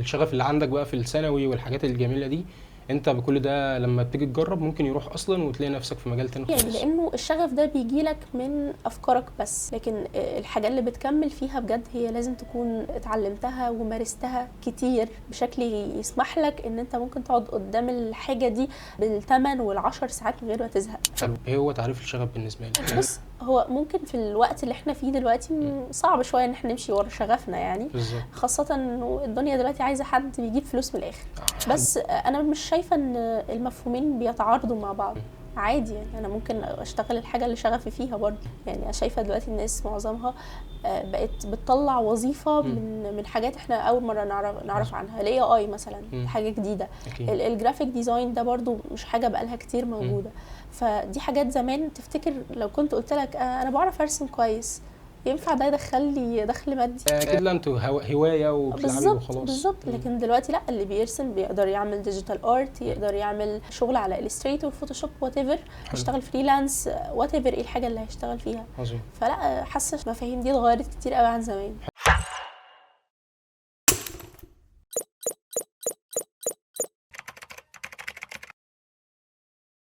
الشغف اللي عندك بقى في الثانوي والحاجات الجميله دي، انت بكل ده لما بتيجي تجرب ممكن يروح اصلا وتلاقي نفسك في مجال تاني يعني خالص. لانه الشغف ده بيجيلك من افكارك بس، لكن الحاجه اللي بتكمل فيها بجد هي لازم تكون اتعلمتها ومارستها كتير بشكل يسمح لك ان انت ممكن تقعد قدام الحاجه دي بالثمان والعشر ساعات من غير ما تزهق. حلو. ايه هو تعريف الشغف بالنسبه لك؟ بص، هو ممكن في الوقت اللي احنا فيه دلوقتي صعب شويه ان احنا نمشي ورا شغفنا يعني، بالظبط. خاصه انه الدنيا دلوقتي عايزه حد بيجيب فلوس من الاخر. بس انا مش شايفه ان المفهومين بيتعارضوا مع بعض، عادي يعني انا ممكن اشتغل الحاجه اللي شغفي فيها برضه. يعني انا شايفه دلوقتي الناس معظمها بقت بتطلع وظيفه من حاجات احنا اول مره نعرف عنها. الاي اي مثلا حاجه جديده، الجرافيك ديزاين ده برضه مش حاجه بقالها كتير موجوده. فدي حاجات زمان تفتكر لو كنت قلت لك انا بعرف ارسم كويس ينفع ده يدخل لي دخل مادي؟ اكيد لا، انتوا هوايه وبتلعبي وخلاص. بالظبط. لكن دلوقتي لا، اللي بيرسم بيقدر يعمل ديجيتال ارت، يقدر يعمل شغل على الستريتور، فوتوشوب، وات ايفر، يشتغل فريلانس، وات ايفر ايه الحاجه اللي هيشتغل فيها. عظيم. فلا، حاسه المفاهيم دي اتغيرت كتير قوي عن زمان.